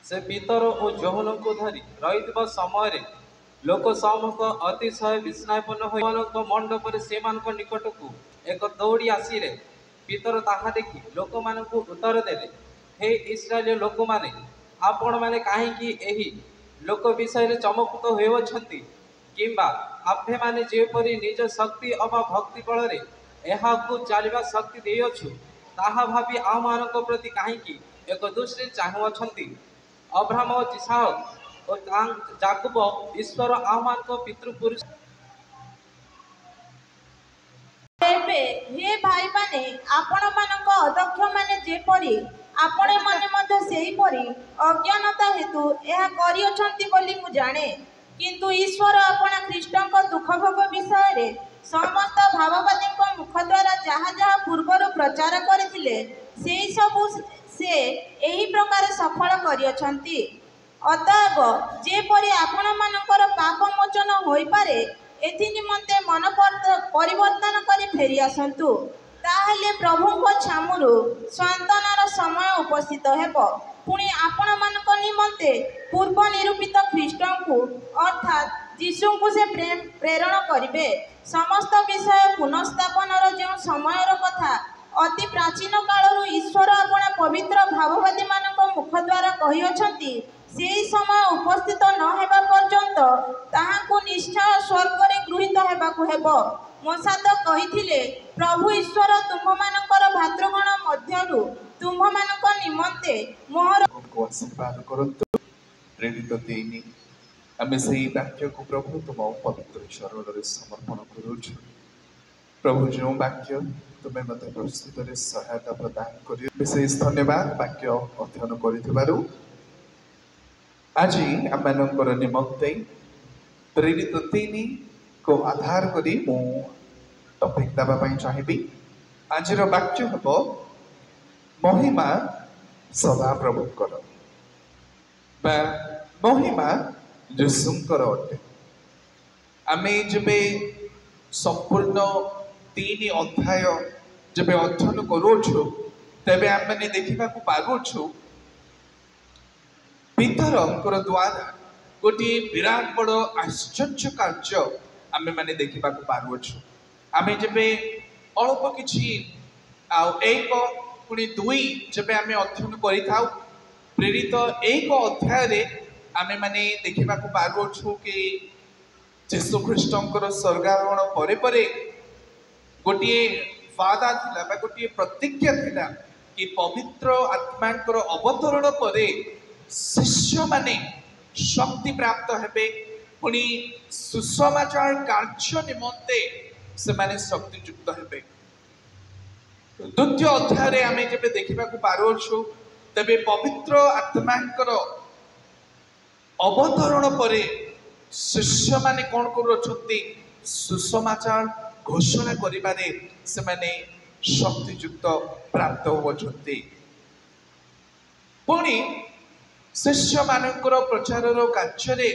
से पितर और यौवन को धरी रही समय लोक समस्त अतिशय विस्मयपूर्ण हो मंडप से निकट को एक दौड़ी आसिले। पितर ताहा देखि लोक मान उत्तर देले, हे इस्राएल लोक माने आपण माने कहीं एही लोक विषय चमकित होती किंबा आम्भे माने जेपरी निज शक्ति अबा भक्ति बल चलवा शक्ति देयछु ताहा भावी आम मान प्रति कहीं एक दृष्टि चाहूँगी। अब्राहम और इसहाक और याकूब ईश्वर आम मान पितृपुरुष। हे भाई माने आपण मानक अध्यक्ष माने जेपरी आपण माने मध्य सेही परी अज्ञानता हेतु यह करियछंती बोली मु जाने, किंतु ईश्वर आपण ख्रीष्टक दुख भोग विषय रे समस्त भाववादी मुख द्वारा जहाँ जहाँ पूर्वर प्रचार करथिले सेही सबु से एही प्रकार सफल करियछंती। अतएव जेपरी आपण मानकर पाप मोचन होई पारे एथि निमंते मन परिवर्तन करी फेरी आसंतु, ताहले प्रभु को छामुरु स्वांतनार समय उपस्थित हेबो। पुणी आपण मानक निमंते पूर्व निरूपित ख्रीष्ट को अर्थात यीशु को से प्रेरण करिवे। समस्त विषय पुनर्स्थापनर जो समयर कथा अति प्राचीन कालरू ईश्वर आपण पवित्र भाववादी मानक मुख द्वारा कहियछंती सेही समय उपस्थित न हेबा पर्यंत ताहाकु निश्चय स्वर्ग रे गृहीत हेबाकु हेबो। मोसा तो कहिथिले, प्रभु ईश्वर तुम्भमानकर भातृगण मध्यरु तुम्भमानक निमंते मोहर को आशीर्वाद करतु। प्रेरित देनी आमे सेही वाक्य को प्रभु तुम पवित्र चरण रे समर्पण करूछु। प्रभु जो वाक्य तुम्हें मत प्रस्तुत रे सहायता प्रदान करियो, विशेष धन्यवाद वाक्य अध्ययन करिथिबारु। आज आमनकर निमंते प्रेरित तीन को आधार करी मु टॉपिक दबा पई चाहिबी। आज वाक्य हेबो महिमा सदा प्रभुकर बा महिमा यीशुकर अटे। आमे जबे संपूर्ण तीन अध्याय जबे अध्ययन करूछु तबे आमे देखिबा को पागुछु पितरंकर द्वारा गोटे विराट बड़ आश्चर्य कार्य आमे माने देखिबा को पारुछु। आमे जबे अल्प किछि एक पुणी दुई जबे आमे अध्ययन करि थाउ प्रेरित एक अध्याय रे आमे माने देखिबा को पारुछु कि यीशु ख्रीष्टंकर स्वर्गारोहण परे परे गोटे वादा थिला बा गोटे प्रतिज्ञा थिला कि पवित्र आत्मांकर अवतरण परे शिष्य माने शक्ति प्राप्त हेबे, पुणी सुसमाचार कार्य निमंते से माने शक्ति युक्त हेबे। द्वितीय अध्याय रे आमे जबे देखिबा को पारुछु तबे पवित्र आत्मांकर अवतरण परे शिष्य माने कोन करूछंती सुसमाचार घोषणा करिबारे से माने शक्ति युक्त प्राप्त होवछंती। पुणी शिष्य मानकर प्रचार कार्य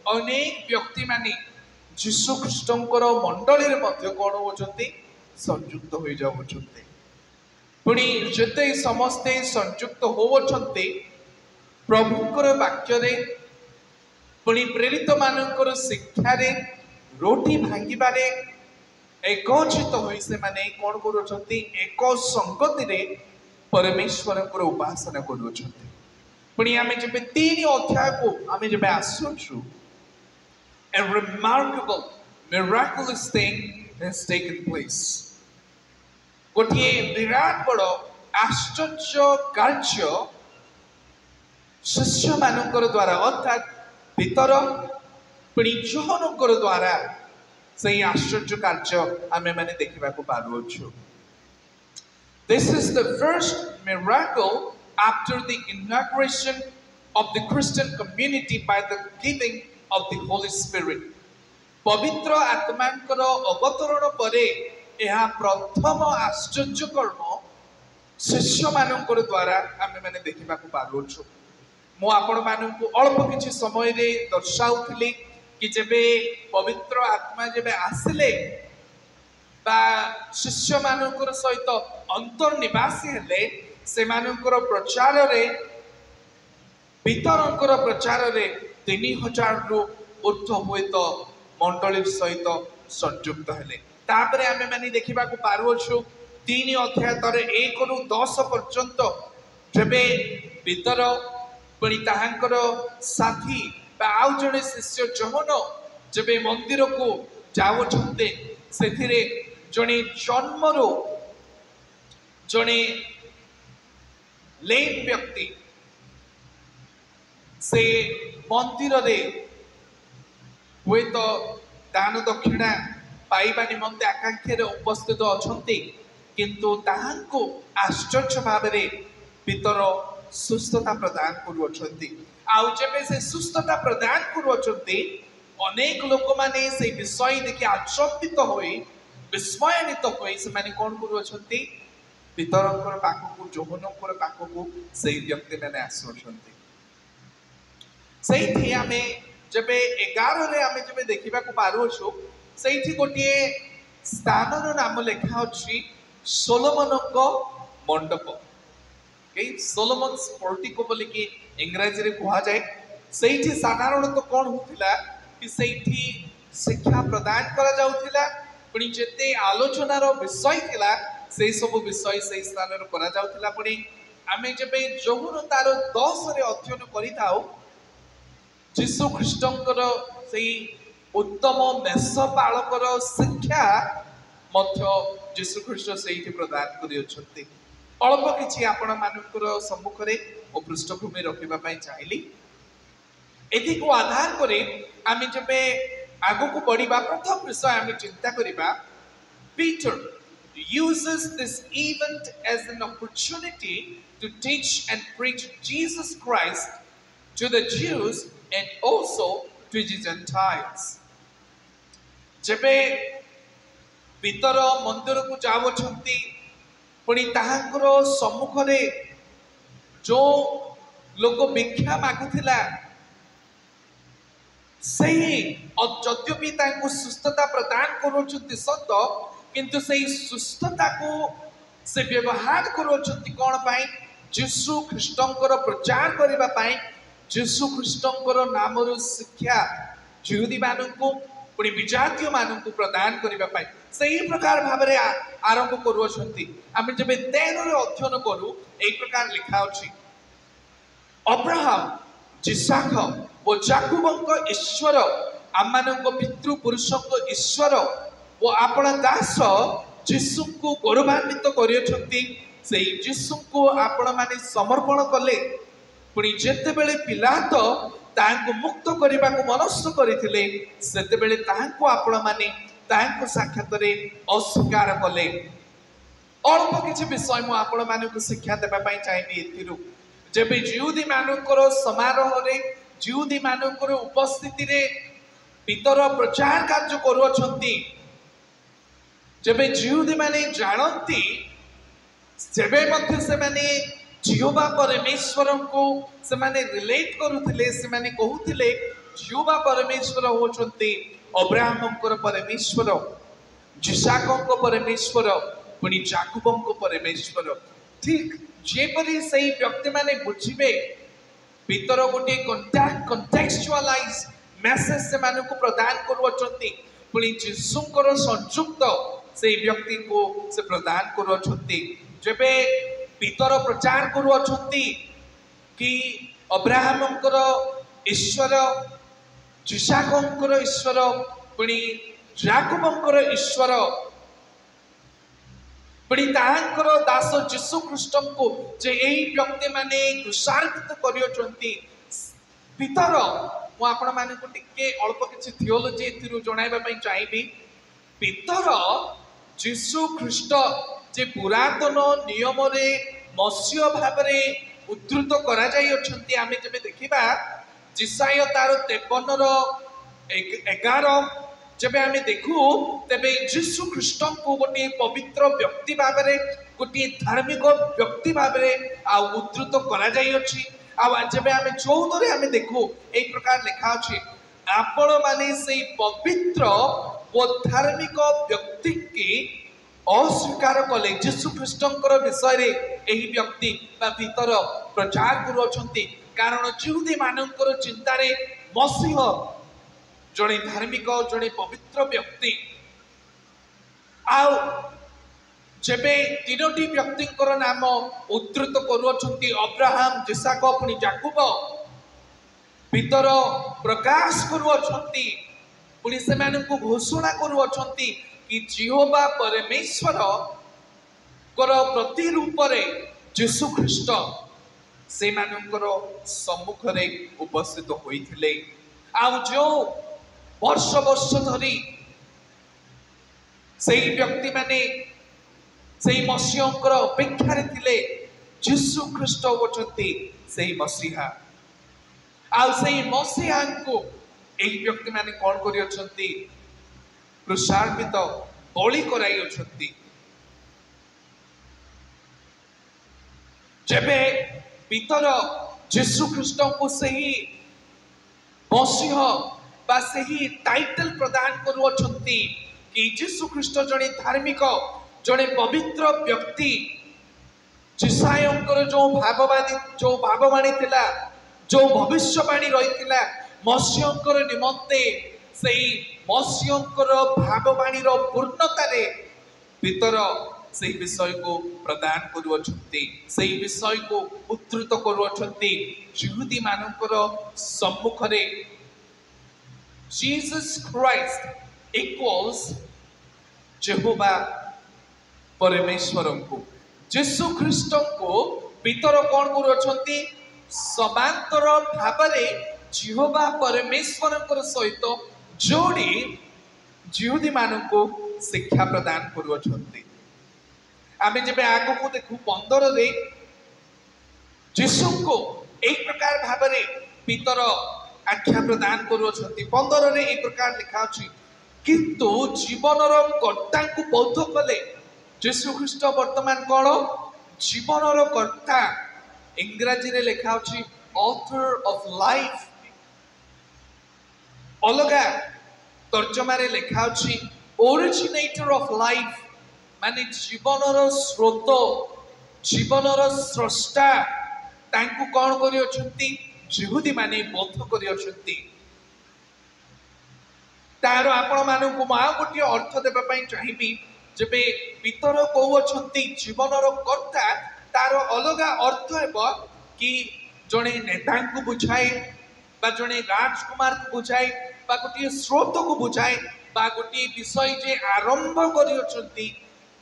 अनेक व्यक्ति माने यीशु ख्रीष्टंकर मंडली रे मध्य कोन होचंती संयुक्त होई जाउछंती। पुणी जते समस्ते संयुक्त होवछंती प्रभुकर वाक्य रे पुणी प्रेरित मानकर शिक्षा रे रोटी भांगिबारे एकचित होई से माने कोन करूछंती एक संगति रे परमेश्वरकर उपासना करूछंती। पुणी आमे जबे तीन अध्याय को आमे जबे आसुछु a remarkable miraculous thing has taken place। गोटे विराट बड़ आश्चर्य कार्य शिष्य मानकर द्वारा अर्थात पितर पुणी यूहन्नकर द्वारा से आश्चर्य कार्य आमे माने देखिबा को पारुछु। This is the first miracle after the inauguration of the Christian community by the giving of the Holy Spirit। पवित्र आत्मांकर अवतरण परे यह प्रथम आश्चर्य कर्म शिष्य मानकर द्वारा आमे माने देखिबा को पारुछु। मु आपण मानकु अल्प किछि समय रे दर्शाउथिली कि जेबे पवित्र आत्मा जेबे आसिले बा शिष्य मानकर सहित अंतर्निवासी हेले से मानकर प्रचार रे पितरंकर प्रचार रे 3000 रु ऊर्ध्व हुए तो मंडली सहित संयुक्त हेले तापरे आमे माने देखिबा को पारुछु 3 अध्याय तरे 1 रु 10 पर्यंत जबे पितर पुणी ताहांकर साथी बा आउ जणे शिष्य जहन जबे मंदिर को जाउछन्ते सेथिरे जणे जन्मरो जणे लेन व्यक्ति से मंदिर रे हुए तो दान दक्षिणा पाइबा निमंते आकांक्षा रे उपस्थित अछन्ति किंतु ताहांको आश्चर्य भावरे पितर सुस्थता प्रदान करुअछन्ति आउ जेबे से सुस्थता प्रदान करुअछन्ति अनेक लोक माने से विषय देखि आचंबित होई विस्मयान्वित होई से माने कोन करुअछन्ति पितरंकर पाखकु जोहनंकर पाखकु सेई व्यक्ति माने आसुअछन्ति सेठी आमे जबे 11 रे आमे जबे देखिबा को पारुछु सेठी गोटिए स्थानर नाम लेखा अछि सोलोमनक मंडप के सोलोमन्स पोर्टिको बोली कि इंग्रजी रे कहा जाए सेठी साधारणतः कोन होतिला कि सेठी शिक्षा प्रदान करा जाउथिला पुनी जेते आलोचनार विषय थिला से सब विषय से स्थान रे करा जाउथिला पुनी आमे जबे जोहुन तार 10 रे अध्ययन करिताउ जीशु ख्रीष्टंकर से उत्तम मेष पालकर शिक्षा मध्य जीशु ख्रीष्ट से प्रदान कर अल्प किसी आपण मानकर सम्मुख में पृष्ठभूमि रखा चाहिए एथि को आधार करे आमे जबे आगो को बढ़िबा प्रथम विषय आमे चिंता करिबा Peter uses this event as an opportunity to teach and preach Jesus Christ to the Jews and also to the Gentiles. जबे पितर मंदिर को जावछंती पुणी ताहांकर सम्मुख रे जो लोक भिक्षा मागुथिला सही यद्यपि तांको सुस्थता प्रदान करूछंती सत किंतु सही सुस्थता को से व्यवहार करूछंती कोन पाई यीशु ख्रीष्टंकर प्रचार करिबा पाई यीशु ख्रीष्टंकर नामर शिक्षा यहूदी माननको पुणी विजातीय माननको प्रदान करिबा पाई सही प्रकार भाबरे आरंभ करूछंती आमे जबे 13 रे अध्ययन करू एक प्रकार लिखा अछि अब्राहम जिसाख ओ याकूबंक ईश्वर आमानक पितृ पुरुषंक ईश्वर ओ आपण दास यीशु को गौरवान्वित करियछंती सेही यीशु को आपण माने समर्पण कले पुणी जेते बेले पिलात तांको मुक्त करबा को मनस्थ करिथिले सेते बेले तांको आपण माने तांको साक्षात रे अस्वीकार कले अल्प किछि विषय मु आपण माने को शिक्षा देबा पई चाहिबी एथिरु जेबे यहूदी मानकर समारोह रे यहूदी मानकर उपस्थिति रे पितर प्रचार कार्य करूछंती जेबे यहूदी माने जानंती जेबे मध्य से माने जिहोवा परमेश्वर को से माने रिलेट करुथिले से माने कहूथिले जिहोवा परमेश्वर होचंती अब्राहमंकर परमेश्वर जिसाकंक परमेश्वर पुणी याकूबंक परमेश्वर ठीक जेपरि सही व्यक्ति माने बुझिबे पितर गोटे कॉन्टेक्चुअलाइज मेसेज से माने को प्रदान करूछंती पुणी यीशुंकर संयुक्त से व्यक्ति को से प्रदान करूछंती जेबे पितर प्रचार करूछंती कि अब्राहमंकर ईश्वर जिसाकंकर ईश्वर पुणी याकूबंकर ईश्वर पुणी ताहांकर दास यीशु ख्रीष्टंको जे एही व्यक्ति माने क्रूसार्पित करियछंती पितर मु आपण माने को टिके अल्प किछि थियोलॉजी एथिरु जणाइबा पई चाहिबी पितर यीशु ख्रीष्ट जे पुरातन नियम रे मसीह भाबरे उद्धृत करा जाई अछंती आमे जबे देखिबा जिसाय तार 53 रो 11 जबे आमे देखू तबे यीशु ख्रीष्ट को गोटे पवित्र व्यक्ति भाबरे गोटे धार्मिक व्यक्ति भाबरे आ उद्धृत करा जाई अछि आ जबे आमे 14 रे आमे देखू एक प्रकार लिखा अछि आपण माने सेई पवित्र ओ धार्मिक व्यक्ति की अस्वीकार कले यीशु ख्रीष्टंकर विषय रे एही व्यक्ति बा भीतर प्रचार करूछंती कारण जिहुदी मानकर चिंतारे मसीह जड़े धार्मिक जड़े पवित्र व्यक्ति आउ जेबे तीनोटी व्यक्ति नाम उद्धृत करुअछंती अब्राहम जिसाक पुनी याकूब भीतर प्रकाश करुअछंती पुनी सेमानकु घोषणा करुअछंती कि जिहोवा परमेश्वर कर प्रतिरूप रे यीशु ख्रीष्ट सेमानकर सम्मुख रे उपस्थित होइथिले आउ जो वर्ष वर्ष धरी सेही व्यक्ति माने सेही मसीहकर अपेक्षा रे थिले यीशु ख्रीष्ट होचंती सेही मसीहा आउ सेही मसीहा को एही व्यक्ति माने कोन करि अछंती क्रूसार्पित बलि कराई अछंती जेबे पितर यीशु ख्रीष्ट को सही मसीह बा सही टाइटल प्रदान करू अछंती कि यीशु ख्रीष्ट जने धार्मिक जने पवित्र व्यक्ति जिसायंकर जो भाववाणी थिला जो भविष्यवाणी रहिथिला मसीहंकर निमंते सही मसीहंकर भाववाणी रो पूर्णता रे पितर सही विषय को प्रदान करुअछंती सही विषय को उद्धृत करुअछंती यहूदी मानकर सम्मुख रे जीसस क्राइस्ट इक्वल्स जेहोवा परमेश्वर को यीशु ख्रीष्ट को पितर कौन करुअछंती समांतर भावरे जेहोवा परमेश्वर सहित जोड़ी यहूदी मानक शिक्षा प्रदान करुअछंती आमे जब आग को देखु 15 रे यीशु को एक प्रकार भावरे पितर आख्या प्रदान करुअछंती 15 रे एक प्रकार लिखा अछि किंतु जीवनर कर्ता को बौद्ध कले यीशु ख्रीष्ट वर्तमान कोन जीवनर कर्ता इंग्रजी रे लिखा अछि ऑथर ऑफ लाइफ अलगा तर्जमा रे लिखा अछि ओरिजिनेटर ऑफ लाइफ माने जीवनर स्रोत जीवनर स्रष्टा तांकु कोन करि अछंती यहूदी माने बोध करि अछंती तार आपण मानकु मा गोटी अर्थ देबा पई चाहिबी जेबे पितर को अछंती जीवनर कर्ता तार अलगा अर्थ हेबो कि जणे नेतांकु बुझाए बा जणे राजकुमार को बुझाए बा गोटी स्रोत को बुझाए बा गोटी विषय जे आरंभ करि अछंती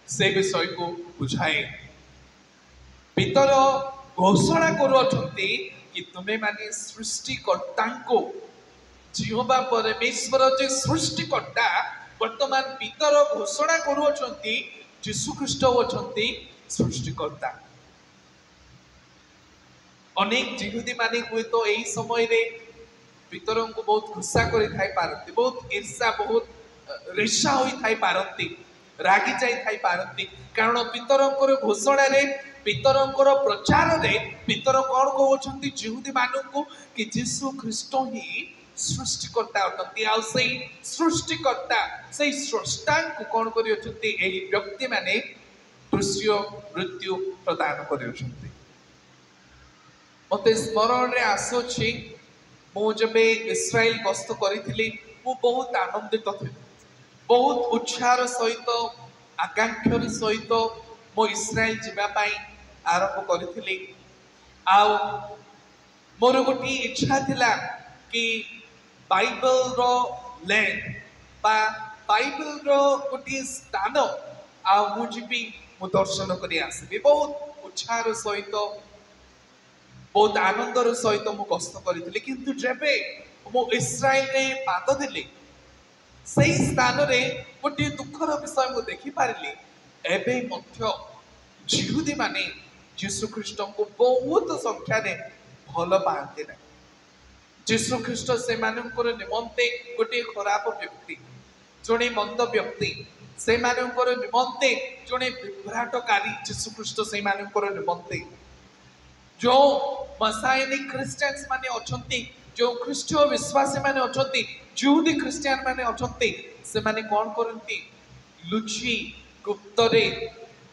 से विषय को बुझाए पितर घोषणा करुअछंती कि तुमे माने सृष्टिकर्ता को जिहोवा परमेश्वर जे सृष्टिकर्ता वर्तमान पितर घोषणा करुअछंती यीशु ख्रीष्ट होचंती सृष्टिकर्ता अनेक यहूदी माने हुए तो एही समय रे पितर को बहुत गुस्सा करि थाई पारंती बहुत ईर्ष्या बहुत रेषा होई थाई पारंती रागी जाई थाई पारंती कारण पितरंकर घोषणा रे पितरंकर प्रचार रे पितर कोन कहउछंती यहूदी मानकु कि यीशु ख्रीष्ट ही सृष्टिकर्ता अटंती आ सेही सृष्टिकर्ता सेही स्रष्टा को कोन करि अछंती एही व्यक्ति माने दृश्य मृत्यु प्रदान करि अछंती मते स्मरण रे आसोछि मु जबे इस्राएल गस्त करिथिली मु बहुत आनंदित थिली बहुत उत्साह सहित आकांक्षार सहित मो इस्राएल जीवा पाई आरंभ करिथिली आ मोर गोटी इच्छा थिला कि बाइबल रो लैंड बा बाइबल रो गोटी स्थान आ मु जीबी मु दर्शन करि आसीबी बहुत उत्साह सहित बहुत आनंदर सहित मु गस्त करिथिली किंतु जेबे मो इस्राएल रे पाद दिली सही स्थान रे गोटे दुखर विषय मु देखि पारिली एबे मध्य यहूदी माने यीशु ख्रीष्ट को बहुत संख्या रे भल पाते ना यीशु ख्रीष्ट से मानकर निमंते गोटे खराब व्यक्ति जणे मंद व्यक्ति से मानकर निमंते जणे विभ्राटकारी यीशु ख्रीष्ट से मानकर निमंते जो मसायनिक क्रिश्चियंस माने अछंती जो ख्रीष्टीय विश्वासी माने अछंती यहूदी क्रिश्चियन माने अछंती से माने कोन करंती लुची गुप्तरे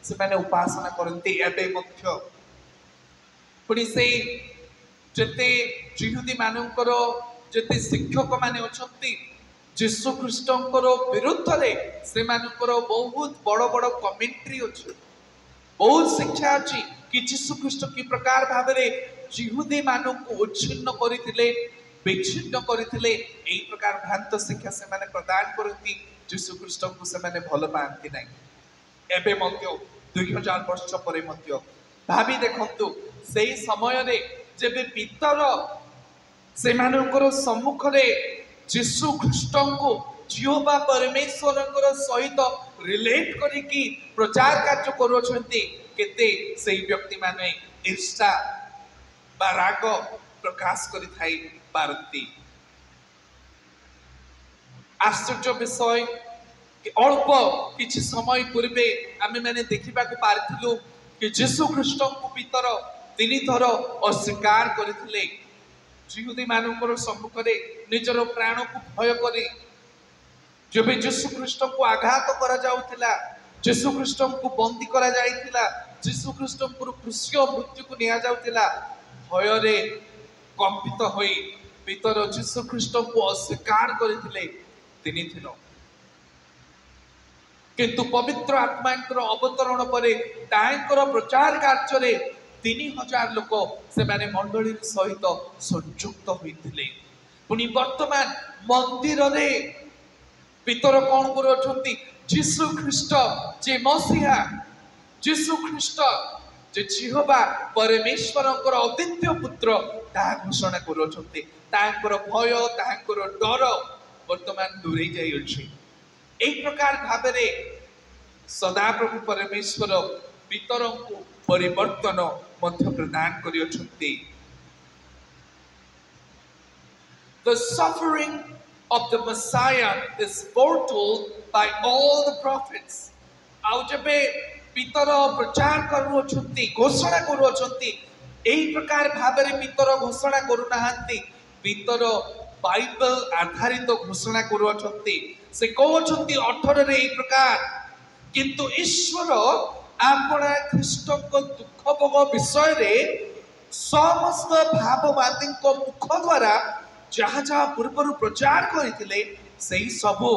से माने उपासना करंती एबे मध्य पुनी से जेते जिहुदी मानकर जेते शिक्षक माने अछंती जीशु ख्रीष्टंकर विरुद्ध रे से मानकर बहुत बड़ बड़ कमेंट्री अछि बहुत शिक्षा अछि कि जीशु ख्रीष्ट की प्रकार भाबरे जिहुदी मानक उच्छिन्न करथिले विच्छिन्न करथिले एई प्रकार भ्रांत शिक्षा से माने प्रदान करती जीशु ख्रीष्ट को से माने भल पांती नै एबे मध्य 2000 वर्ष परे मध्य भाबी देखंतु सेई समय रे जेबे पितर से मानकर सम्मुख रे जीशु ख्रीष्ट को जिहोवा परमेश्वर सहित रिलेट करिकी प्रचार कार्य करूछंती केते सेई व्यक्ति माने ईर्ष्या बा राग प्रकाश करि थाई पारती आश्चर्य विषय कि अल्प किछि समय पूर्वे आमे माने देखिबा को पारथिलु कि जीशु ख्रीष्ट को पितर तिनि थर अस्वीकार करथिले जिहुदी मानकर सम्मुख रे निजर प्राण को भय करे जब जीशु ख्रीष्ट को आघात करा जाउथिला जीशु ख्रीष्ट को बंदी करा जाइथिला जीशु ख्रीष्ट को क्रूसीय मृत्यु को निया जाउथिला भय रे कंपित होई पितर जीशु ख्रीष्ट को अस्वीकार करथिले तिनि थिनो किंतु पवित्र आत्मांकर अवतरण परे तांकर प्रचार कार्य रे 3000 लोक से माने मंडली सहित संयुक्त होइथिले पुनी वर्तमान मंदिर रे पितर कोन करूछंती जीशु ख्रीष्ट जे मसीहा जीशु ख्रीष्ट जे जिहोवा परमेश्वरंकर अद्वितीय पुत्र ता घोषणा करूछंती तांकर भय तांकर डर वर्तमान दूरे जाई अछि एक प्रकार भाबरे सदा प्रभु परमेश्वर पितरंकु परिवर्तन मध्य प्रदान करियछंती The suffering of the Messiah is foretold by all the prophets. आउ जबे पितर प्रचार करूछंती घोषणा करूछंती एही प्रकार भाबरे पितर घोषणा करूनाहांती पितर बाइबल आधारित घोषणा करूछंती से कहउछंती 18 रे एही प्रकार किंतु ईश्वर आपना ख्रीष्ट को दुख भोग विषय रे समस्त भाववादी को मुख द्वारा जहाँ जहाँ पूर्व प्रचार करथिले सेही सबु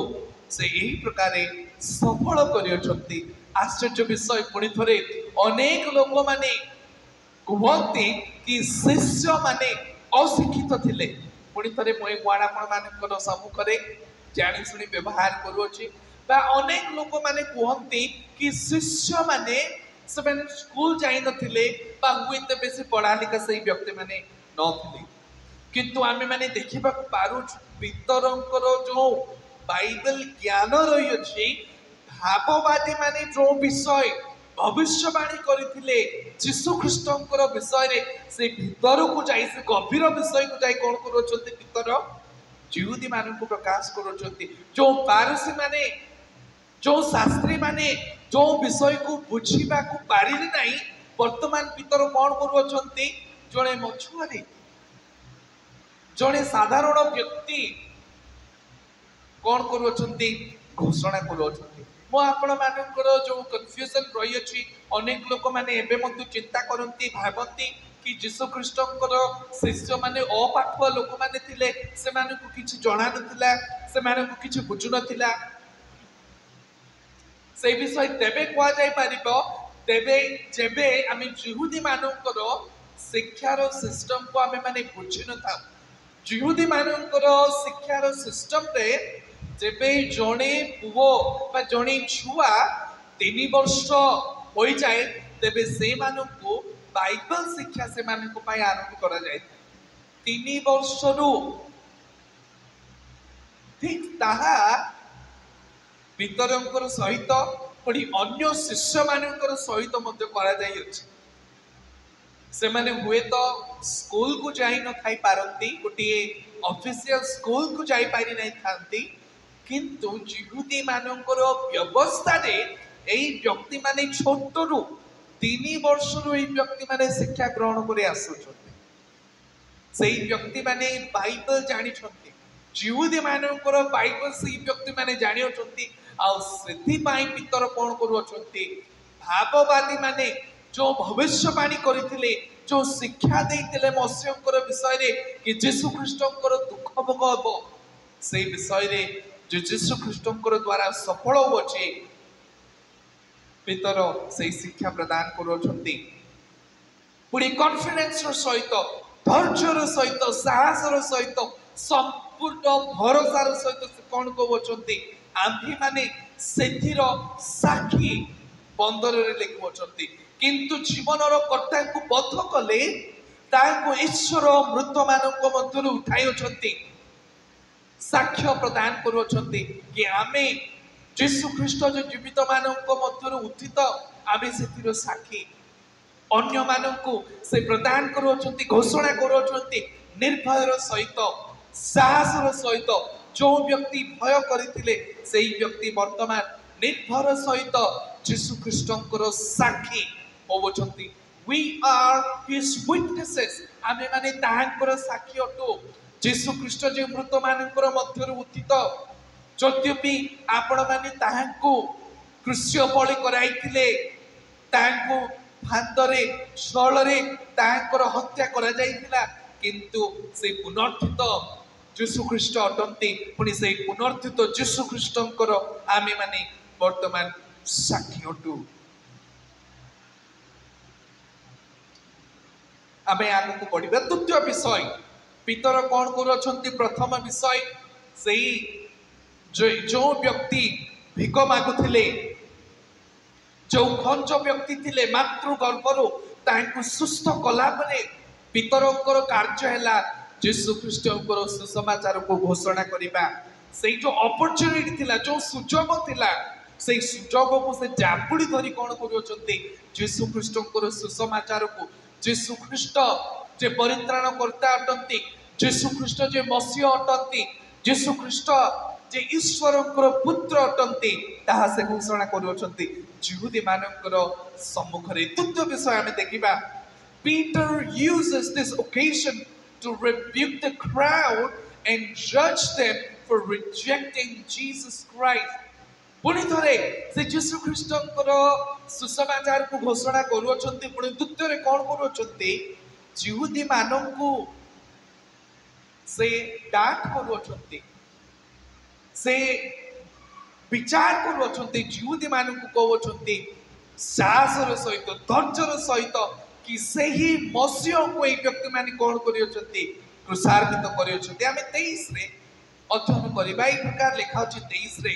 से एही प्रकार सफल करियछंती आश्चर्य विषय पुणी थरे अनेक लोक माने कहते कि शिष्य माने अशिक्षित थिले पुणी थरे मोय वाडा आपण मानकर सम्मुख रे जानि सुनी व्यवहार करूछि बा अनेक लोक माने कहते कि शिष्य माने से माने स्कूल जाई नथिले बा हुएते बेसी पढ़ा लिखा सही व्यक्ति माने नथिले किंतु आमे माने देखिबा पारु पितरंकर जो बाइबल ज्ञान रही अछि भाववादी माने जो विषय भविष्यवाणी करथिले जीशु ख्रीष्टंकर विषय रे से भीतर को जाई से गभीर विषय को जाई कोन करूछंती पितर जिहुदी मानन को प्रकाश करूछंती जो पारसी माने जो शास्त्री माने जो विषय को बुझीबा को पारिले नाही वर्तमान पितर कोन करूछंती जणे मछुआरी जणे साधारण व्यक्ति कोन करूछंती घोषणा करूछंती मो आपण मानकर जो कन्फ्यूजन रही अछि अनेक लोक माने एबे मत चिंता करंती भाबंती कि जीशु ख्रीष्टंकर शिष्य माने अपाठुआ लोक माने थिले से माने को किछि जणा नथिला से माने को किछि बुझु नथिला से विषय तेबे कोआ जाय पारिबो तेबे जेबे आमे जिहुदी मानकर शिक्षार सिस्टम को आमे माने बुझि न था जिहुदी मानकर शिक्षार सिस्टम रे जेबे जणे पुओ बा जणे छुआ 3 वर्ष होई जाए तेबे से मानकु बाइबल शिक्षा से मानकु पाई आरंभ करा जाय 3 वर्ष रु ठीक ताहा पितरंकर सहित पड़ी अन्य शिष्य मानकर सहित मध्य करा जाय अछि से माने हुए तो स्कूल को जाई न थाई पारंती गोटे ऑफिशियल स्कूल को जाई पारि नै थांती किंतु जिहुदी मानकर व्यवस्था रे एई व्यक्ति माने छोटरू 3 वर्ष रु एई व्यक्ति माने शिक्षा ग्रहण करे आसुछथि सेई व्यक्ति माने बाइबल जानि छथि जिहुदी मानकर बाइबल सेई व्यक्ति माने जानि छथि आ सेथि पाई पितर कोन करू छथि भाववादी माने जो भविष्यवाणी करथिले जो शिक्षा देते मसीहर विषय कि जीशु ख्रीष्टर दुख भोग हम से विषय जो जीशु ख्रीष्टर द्वारा सफल होचे पितर से शिक्षा प्रदान करुछंती पुणी कॉन्फिडेंस सहित धैर्यर सहित साहसर सहित संपूर्ण भरोसार सहित से कौन कहते आम्भे माने सेथिर साक्षी 15 रे लिखुछंती किंतु जीवनर कर्ता को बद्ध कले ताको ईश्वर मृत मानक मध्य उठाई साक्ष्य प्रदान करुछंती कि आमे जीशु ख्रीष्ट जो जीवित मानक मध्य उत्थित आमे सेथिर साक्षी अन्य मानक से प्रदान करुछंती घोषणा करुछंती निर्भयर सहित साहसर सहित जो व्यक्ति भय करथिले सेही व्यक्ति वर्तमान निर्भर सहित जीशु ख्रीष्टर साक्षी होवछंती we are his witnesses आमे माने ताहांकर साक्षी अटो जीशु ख्रीष्ट जे मृत मानकर मध्य उत्थित यद्यपि आपण माने ताहांको क्रूस्य बलि कराइथिले ताहांको फांदरे छलरे ताहांकर हत्या करा जाइथिला किंतु से पुनर्थित जीशु ख्रीष्ट अटंती पुणी से पुनर्थित जीशु ख्रीष्टर आमे माने वर्तमान साक्षी अटू आमे आगु बढ़िबा द्वितीय विषय पितर कौन करुछंती प्रथम विषय सेही जो व्यक्ति भिक मागुथिले जो खंज व्यक्ति थिले मातृ गर्भरु तांको सुस्थ कला परे पितरंकर कार्य हैला जीशु ख्रीष्टर सुसमाचार को घोषणा करिबा से जो अपॉर्चुनिटी थिला जो सुजोग थिला से सुजोग को से जापुड़ी धरी कौन करुछंती जीशु ख्रीष्टर सुसमाचार को जीशु ख्रीष्ट जे परित्राण करता अटंती जीशु ख्रीष्ट जे मसीह अटंती जीशु ख्रीष्ट जे ईश्वरंकर पुत्र अटंती ताहा से घोषणा करुछंती यहूदी मानकर सम्मुख रे द्वितीय विषय हमें देखिबा Peter uses this occasion to rebuke the crowd and judge them for rejecting Jesus Christ. पुणी थरे से जीशु ख्रीष्टर सुसमाचार को घोषणा करुछंती पुणी द्वितीय रे कौन करुछंती यहूदी माननकु से डांट करुछंती से विचार करुछंती यहूदी माननकु कहउछंती साहसर सहित धैर्यर सहित कि सही मसीह को एक व्यक्ति माने कौन करियछंती क्रूसार्पित करियछंती आमे 23 रे अध्ययन करबा ई प्रकार लिखा अछि 23 रे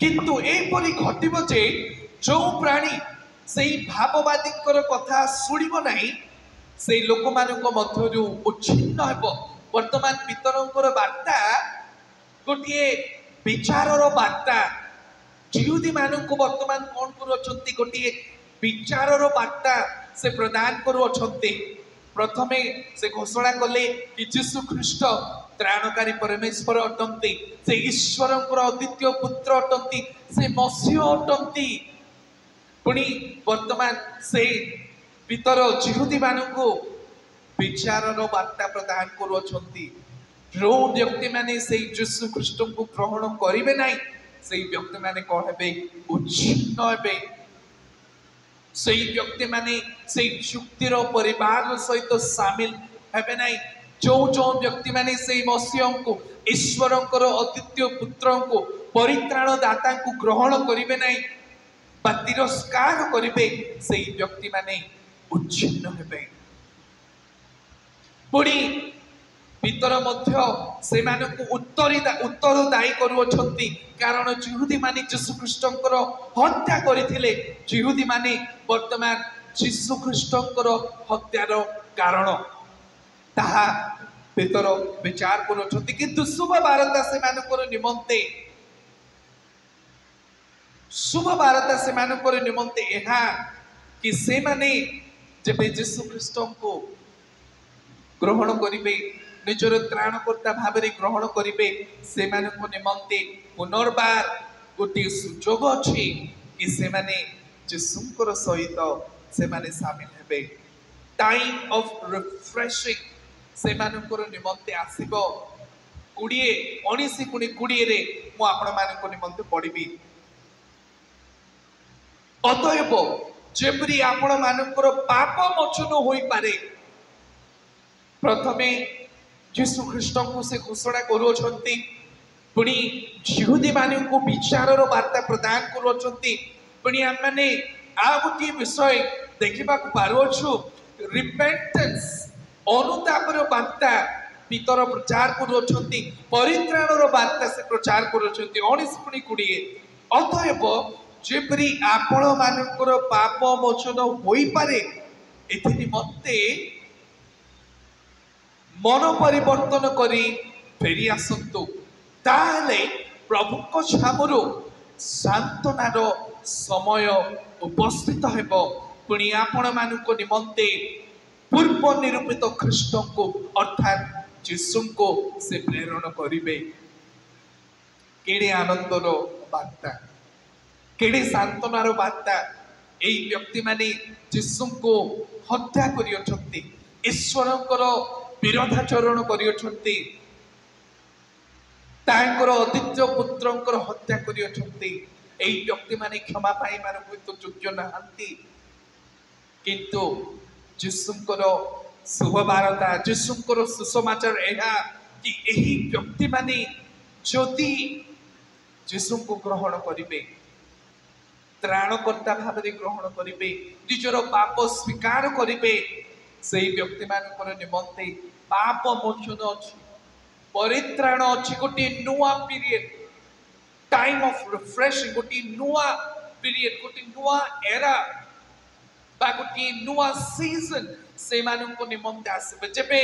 किंतु एपरि घटिबो जे जो प्राणी सेही भाववादीकर कथा सुनिबो नाही से लोक मानक मध्यरु उच्छिन्न हेबो वर्तमान पितरंकर वार्ता गोटिए विचारर वार्ता यहूदी मानक वर्तमान कौन करुछंती गोटिए विचारर वार्ता से प्रदान करुछंती प्रथमे से घोषणा कले कि जीशु ख्रीष्ट त्राणकारी परमेश्वर अटंती से ईश्वरंकर अद्वितीय पुत्र अटंती से मसीह अटंती पुणी वर्तमान से पितर यहूदी मानक विचारर वार्ता प्रदान करुछंती जो व्यक्ति माने से जीशु ख्रीष्ट को ग्रहण करिवे नाही से व्यक्ति माने कौन हेबे उच्छिन्न हेबे से व्यक्ति माने से युक्तिर परिवार सहित शामिल हेबे नाही जो जो व्यक्ति माने से मसीह को ईश्वरंकर अद्वितीय पुत्र को परित्राण दाता को ग्रहण करिवे नाही बा तिरस्कार करिवे से व्यक्ति माने उच्छिन्न हेबे पुणी पितर मध्य से मानक उत्तरदायी करुछंती कारण यहूदी माने जीशु ख्रीष्टर हत्या करथिले यहूदी माने वर्तमान जीशु ख्रीष्टर हत्यार कारण ताहा पितर विचार करुछंती किंतु शुभ वार्ता से मानकर निमंते शुभ वार्ता से मानकर निमंते एहा कि से माने जेबे जीशु ख्रीष्टर को ग्रहण करिवे निजर त्राणकर्ता भाव ग्रहण करेंगे से निमंते पुनर्बार गोटे सुजोग अच्छी कि से जीशुकर सहित से सामिल हेबे टाइम ऑफ रिफ्रेशिंग से निमंते आसीबो 19-20 रे मु आपण मानक निमंते पढ़ी अतएव जेपरी आपण मानकर पाप मोचन होई पारे प्रथमे यीशु ख्रीष्ट को से घोषणा करूछंती पुणी यहूदी मानू विचार वार्ता प्रदान करूछंती पुणी आम मैंने आ गोटे विषय देखा पार्छु रिपेंटेंस अनुतापर वार्ता पितर प्रचार करूछंती परित्राणर वार्ता से प्रचार करूछंती 19-20 अतएव जेपरी आपण मानकर पाप मोचन होई पारे एथि निमंते मन परिवर्तन करी फेरी आसतु ताहले प्रभु छामु सांत्वनार समय उपस्थित हेब पुणी आपण मानक निमंते पूर्व निरूपित ख्रीष्ट को अर्थात यीशु को से प्रेरण करिवे केड़े आनंदर वार्ता केड़े सांत्वनार वार्ता एई व्यक्ति माने यीशु को हत्या करियछंती ईश्वरकर विरोधाचरण करियछंती तांकर अद्वितीय पुत्रंकर हत्या करियछंती एई व्यक्ति माने क्षमा पाइबार तो योग्य नहांती किंतु यीशुंकर शुभवार्ता यीशुंकर सुसमाचार एहा कि एही व्यक्ति माने जदि यीशु को ग्रहण करिवे त्राणकर्ता भाव ग्रहण करिवे निजर पाप स्वीकार करिवे सेही व्यक्ति मानकर निमंते पाप मोचन अछि परित्राण अछि गोटे नुआ पीरियड टाइम ऑफ रिफ्रेशिंग गोटे नुआ पीरियड गोटे नुआ एरा बा गोटे नुआ सीजन से मानक निमंते आसबे जेबे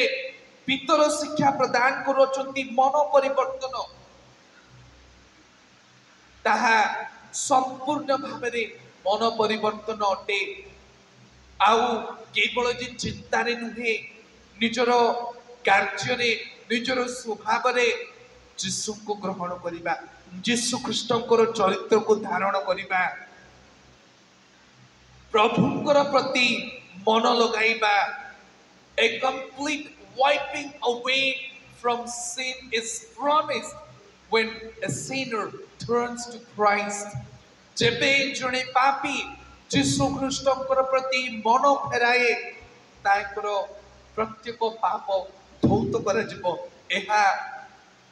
पितर शिक्षा प्रदान करूछंती मन परिवर्तन ताहा संपूर्ण भावरे मन परिवर्तन अटे आउ केवल जे चिंता रे नुहे निजर कार्य रे निजर स्वभाव रे यीशु को ग्रहण करिबा यीशु ख्रीष्टकर चरित्र को धारण करिबा प्रभुकर प्रति मन लगाइबा a complete wiping away from sin is promised when a sinner turns to Christ जेबे जने पापी यीशु ख्रीष्टकर प्रति मन फेराए ताकर प्रत्येक पाप धौत करा जिवो एहा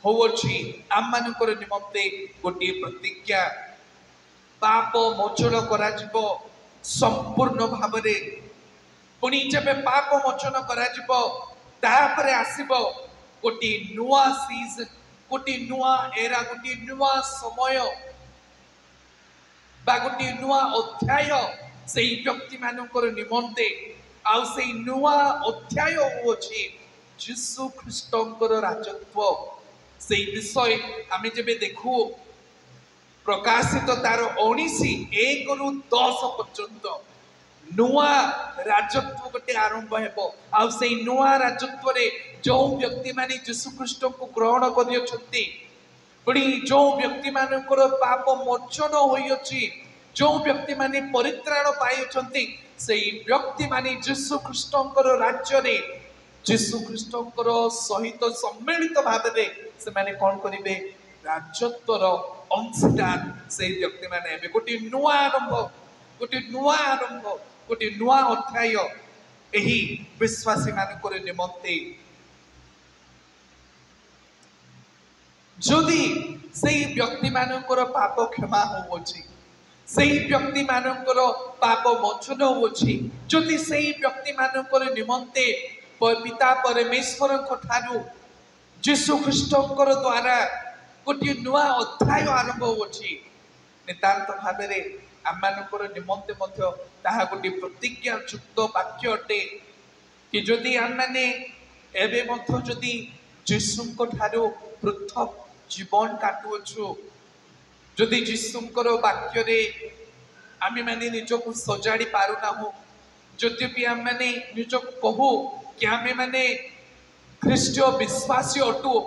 होवछि आम मानकर निमंते गोटे प्रतिज्ञा पाप मोचन करा जिवो संपूर्ण भावरे पुणी जब पाप मोचन करा जिवो तापरे आसीबो गोटे नुआ सीजन गोटे नुआ एरा गोटे नुआ समय बा गोटे नुआ अध्याय सेही व्यक्ति मानकर निमंते आउ सेही नुआ अध्याय होछि यीशु ख्रीष्टकर राजत्व सेही विषय आमे जेबे देखु प्रकाशित तार 19:1-10 पर्यंत नुआ राजत्व गोटे आरंभ हेबो आउ सेही नुआ राजत्व रे जो व्यक्ति माने यीशु ख्रीष्ट को ग्रहण करियछंती पुणी जो व्यक्ति मानकर पाप मोचन होइछि जो व्यक्ति माने परित्राण पाइछंती सेही व्यक्ति माने यीशु ख्रीष्टकर राज्य रे यीशु ख्रीष्टकर सहित सम्मिलित भाव रे से माने कोन करिवे राजत्वर अंशदार से व्यक्ति माने हेबे गोटे नुआ आरंभ गोटे नुआ अध्याय एही विश्वासी मानकर निमंते जदि सेही व्यक्ति मानकर पाप क्षमा होउछि सेही व्यक्ति मानकर पाप मोचन होउछि जदि सेही व्यक्ति मानकर निमंते पिता परमेश्वर ठारू यीशु ख्रीष्टकर द्वारा गोटे नुआ अध्याय आरंभ होउछि नितांत भाबरे आम मानकर निमंते मध्य ताहा गोटे प्रतिज्ञा युक्त वाक्य अटे कि जदि आम माने एबे मध्य जदि यीशुक ठारू पृथक जीवन काटुछु जदि यीशुकर वाक्य रे आमे माने निजको सजाड़ी पारु नाहु जदि आम माने निजको कहू कि आमे माने ख्रीष्टीय विश्वासी अटु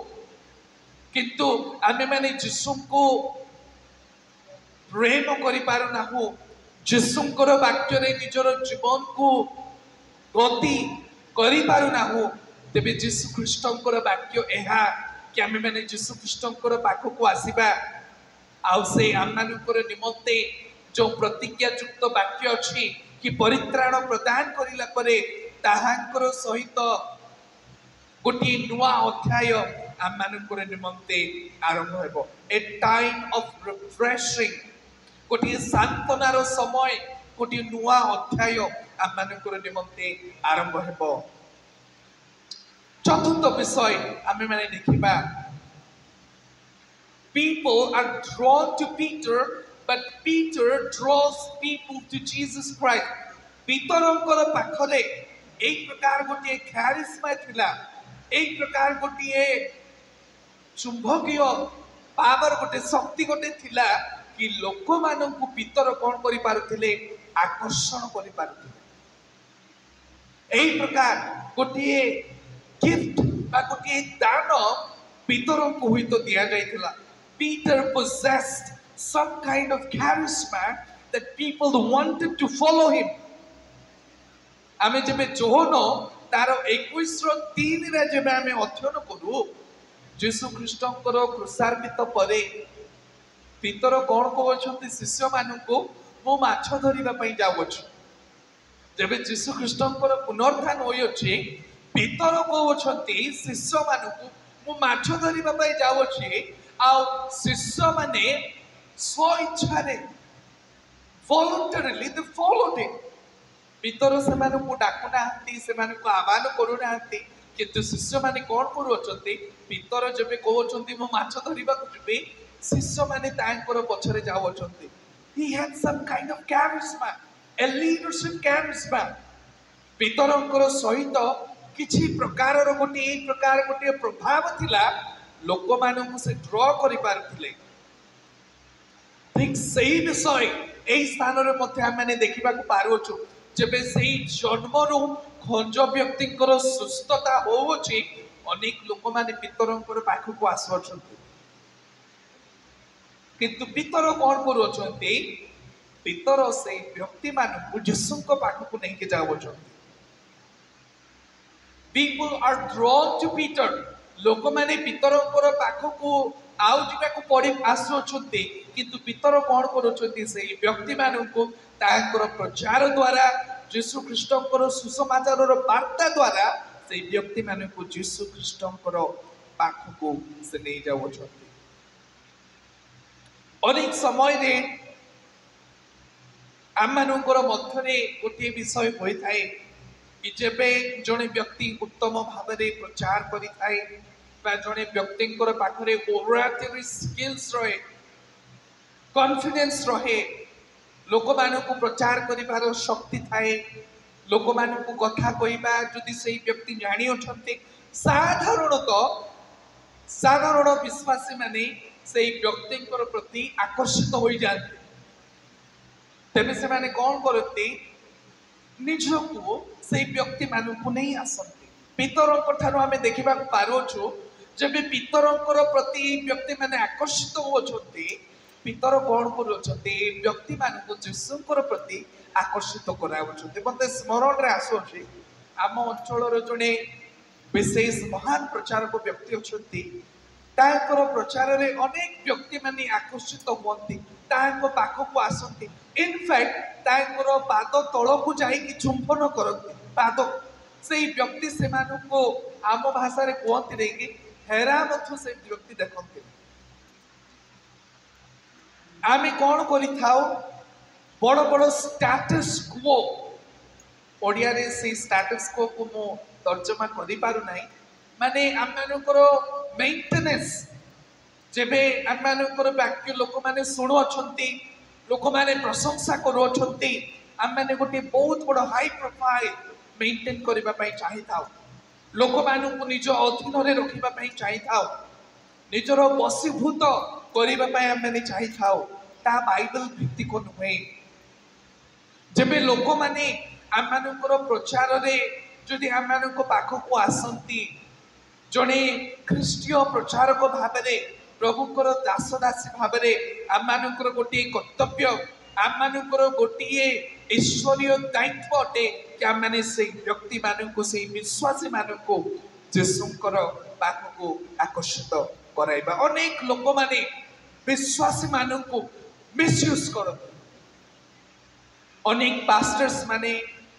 किंतु आमे माने यीशु को प्रेम करि पारु नाहु यीशुकर वाक्य रे निजर जीवन को गति करि पारु नाहु तेबे यीशु ख्रीष्टकर वाक्य एहा कि आमे माने यीशु ख्रीष्टकर पाखको आसीबा आउ से आम मानकर निमंते जो प्रतिज्ञा युक्त वाक्य अछि कि परित्राण प्रदान करिला परे ताहांकर सहित गोटे नुआ अध्याय आम मानकर निमंते आरंभ हेबो। ए टाइम ऑफ रिफ्रेशिंग, गोटे सांत्वनार समय, गोटे नुआ अध्याय आम मानकर निमंते आरंभ हेबो। चतुर्थ विषय आमे माने देखिबा, people are drawn to Peter, but Peter draws people to Jesus Christ. पितरंकर पाखरे एक प्रकार गोटे ख्यारिस्मा थिला, एक प्रकार गोटे चुंबकीय पावर, गोटे शक्ति गोटे थिला कि लोक मानकु पितर कोन करि पारुथिले, आकर्षण करि पारुथिले। एई प्रकार गोटे गिफ्ट बा गोटे दान पितरंकु हुइतो दिया जाइथिला। Peter possessed some kind of charisma that people wanted to follow him. आमे जबे जोहन तार 21:3 रे जबे आमे अध्ययन करू, यीशु ख्रीष्टंकर क्रूसार्पित परे पितर कोन कहउछंती शिष्य मानकु मो माछ धरिबा पई जाउछु। जबे यीशु ख्रीष्टंकर पुनरुत्थान होइछि, पितर कहउछंती शिष्य मानकु मो माछ धरिबा पई जाउछि। आ शिष्य माने स्व इच्छा रे voluntarily they followed him. पितर से मानकु डाकु नाहंती, से मानकु आह्वान करू नाहंती, किंतु शिष्य माने कोन करू अछंती, पितर जबे कहउछंती मो माछ धरिबा को जबे, शिष्य माने तांकर पछरे जाउ अछंती। He had some kind of charisma, a leadership charisma. पितरंकर सहित किछि प्रकार रो गोटे एक प्रकार गोटे प्रभाव थिला, लोक मानकु से ड्रॉ करि पारथिले। ठीक सही विषय एई स्थान रे मध्ये हम माने देखिबा को पारोछु, जेबे सेई जन्मरु खंज व्यक्तिकर सुस्थता होउछि, अनेक लोक माने पितरंकर पाखकु आसुछंती। किंतु पितर कोन करूछंती, पितर सेई व्यक्ति मानकु यीशुक पाखकु नेके जाउछंती। People are drawn to Peter. लोक माने पितरंकर पाखकु आउ जिबाकु पड़ी आसुछंती, किंतु पितर कोन करूछंती, सेई व्यक्ति मानकु तांकर प्रचार द्वारा, यीशु ख्रीष्टंकर सुसमाचारर वार्ता द्वारा सेई व्यक्ति मानकु यीशु ख्रीष्टंकर पाखकु से नै जाउछंती। अनेक समय रे आम मानकर मध्यरे गोटे विषय होई थाए कि जेबे जने व्यक्ति उत्तम भावरे प्रचार करि थाए बा जने व्यक्तिंकर पाखरे ओराटरी स्किल्स रहे, कॉन्फिडेंस रहे, लोक मानकु प्रचार करिबार शक्ति थाए, लोक मानकु कथा कहिबा जदि सेई व्यक्ति जानि अछंती, साधारण विश्वासी माने सेई व्यक्तिंकर प्रति आकर्षित होई जाते। तेबे से माने कोन करती, निजकु सेई व्यक्ति मानकु नै आसंती। पितरंकर ठारो आमे देखिबा पारोछु, जबे पितरंकर प्रति व्यक्ति माने आकर्षित होछंती, पितर कोन करूछंती, व्यक्ति मानकु यीशुंकर प्रति आकर्षित कराउछंती। मते स्मरण रे आसुछि, आम अंचलर जने विशेष महान प्रचारक व्यक्ति अछंती, तांकर प्रचार रे अनेक व्यक्ति माने आकर्षित होंती, तांको पाखकु आसंती। इनफैक्ट तांकर पाद तळकु जाई कि चुंबन करंती, पाद सेई व्यक्ति से मानको आम भाषा रे कहंती रे कि हेरा मथु से व्यक्ति देखंती। आमे कोन करि थाउ, बड़ बड़ स्टेटस क्वो, ओडिया रे से स्टेटस क्वो को मो तर्जमा करि पारु नाही, माने आम मानकर मेंटेनेंस। जेबे आम मानकर वाक्य लोक माने सुनु अछंती, लोक माने प्रशंसा करू अछंती, आम माने गोटे बहुत बड़ हाई प्रोफाइल मेंटेन करिबा पई चाहि थाउ, लोक मानकु निज अधीन रे रखिबा पई चाहि थाउ, निजरो वशीभूत करिबा पई आम माने चाहि थाउ। ता बाइबल भित्तिक नुहे। जेबे लोक माने आम मानकर प्रचार रे जदि आम मानको पाखकु आसंती, जने ख्रीष्टीय प्रचारक भाबरे, प्रभुकर दास दासी भाबरे, आम मानकर गोटे कर्तव्य, आम मानकर गोटे ईश्वरीय दायित्व अटे कि आम माने से व्यक्ति मानकु, से विश्वासी मानकु यीशुंकर पाखकु आकर्षित कराइबा। अनेक लोक माने विश्वासी मानकु मिसयूज करते, अनेक पास्टर्स माने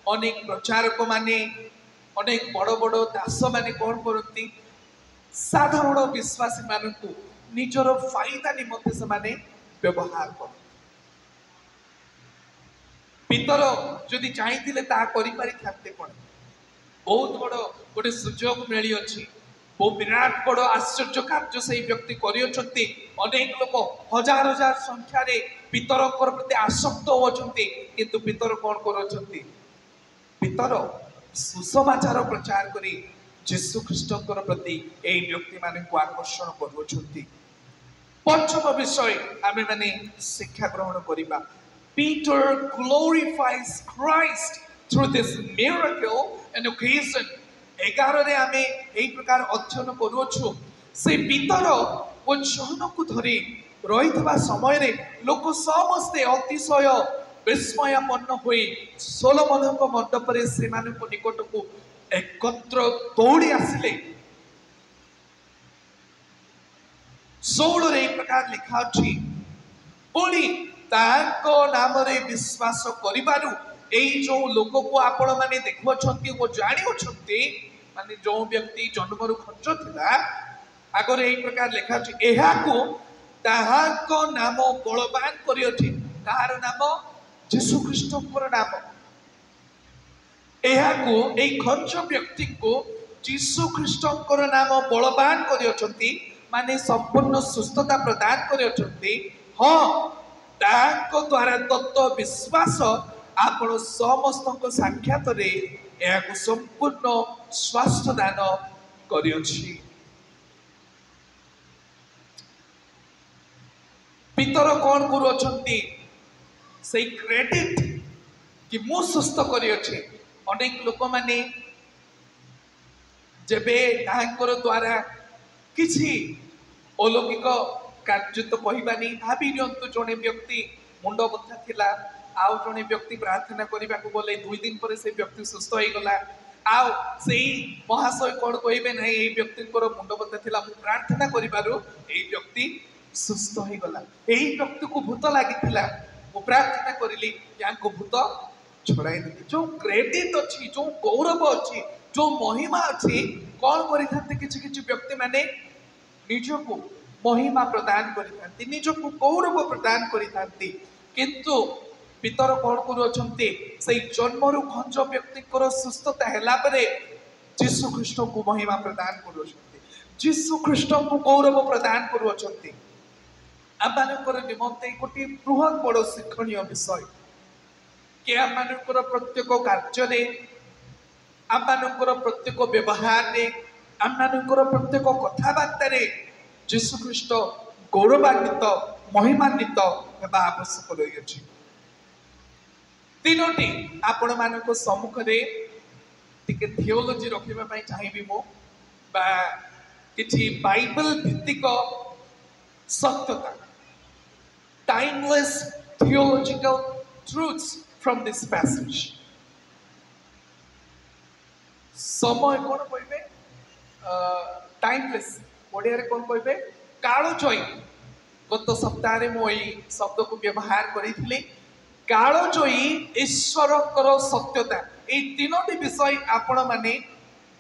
अनेक प्रचारक माने अनेक बड़ बड़ दास माने कौन करती साधारण विश्वासी मानू निजर फायदा निमंते से माने व्यवहार कर पितर जदि चाहिए ता करि पारिथांते पण बहुत बड़ गोटे सुजोग मिली अच्छी वो विराट बड़ आश्चर्य कार्य से व्यक्ति करियोछंती अनेक लोक हजार हजार संख्या रे पितर प्रति आसक्त होचंती किंतु पितर कौन करोचंती पितर सुसमाचार प्रचार करी जीशु ख्रीष्टकर प्रति ए व्यक्ति माने को आकर्षण करोचंती पंचम विषय आमे माने शिक्षा ग्रहण करिबा Peter glorifies Christ through this miracle and occasion 11 रे आमे एई प्रकार अध्ययन करूछु से पितर ओ जहन को धरी रहितबा समय रे लोक समस्ते अतिशय विस्मयपन्न होई सोलोमनक मंडप रे सेमानक निकट को एकत्र दौड़ी आसिले 16 रे प्रकार लिखा अछि पुणी ताको नाम रे विश्वास करिबारु एई जो लोक को आपण माने देखुछंती ओ जानिउछंती माने जो व्यक्ति जन्मरु खर्च थिला आगरे एई प्रकार लिखा अछि एहा को ताहाको नाम बलवान करियथि ताहार नाम यीशु ख्रीष्टकर नाम एहा को एई खर्च व्यक्ति को यीशु ख्रीष्टकर नाम बलवान करियछंती माने संपूर्ण सुस्थता प्रदान करियछंती हां ताको द्वारा तत्व विश्वास आपण समस्त साक्षात रे एहाको संपूर्ण स्वास्थ्य दान करियछि पितर कौन करुछंती से क्रेडिट कि मु सुस्थ करियछि अनेक लोक माने जेबे तांकर द्वारा किछि अलौकिक कार्य तो कहबानी भाभी नियंतु जने व्यक्ति मुंड बथा थिला आउ जने व्यक्ति प्रार्थना करबा को बोले 2 दिन पर से व्यक्ति सुस्थ हो गला आउ सेही महाशय कोन कहबे नै ए व्यक्ति को मुंड बथा थिला मु प्रार्थना करिबारु ए व्यक्ति सुस्थ हो गला एही व्यक्ति को भूत लागि थिला मु प्रार्थना करिली या को भूत छड़ाई दे जो क्रेडिट अछि जो गौरव अछि जो महिमा अछि कोन करिथाते किछि किछि व्यक्ति माने निजको महिमा प्रदान करिथांती निजको गौरव प्रदान करिथांती किंतु पितर कौन करुछंती से जन्मरु खंज व्यक्ति को सुस्थता हैला परे यीशु ख्रीष्ट को महिमा प्रदान करुछंती यीशु ख्रीष्ट को गौरव प्रदान करुछंती आमानकर निमंते कोटी बृहत बड़ शिक्षणीय विषय कि आमानकर प्रत्येक कार्य रे आमानकर प्रत्येक व्यवहार रे आमानकर प्रत्येक कथाबार्ता रे यीशु ख्रीष्ट गौरवान्वित महिमान्वित हेबा आवश्यक रही तीनोटी आपण मानको सम्मुख रे टिके थियोलॉजी रखिबा पई चाहिबी मो बा किछि बाइबल भित्तिक सत्यता timeless theological truths from this passage समय कोन कहबे टाइमलेस ओडिया रे कोन कहबे कालोजयी गत सप्ताह रे मो एई शब्द को व्यवहार करिथिले कालोजयी ईश्वरकर सत्यता ए तीनोटी विषय आपण माने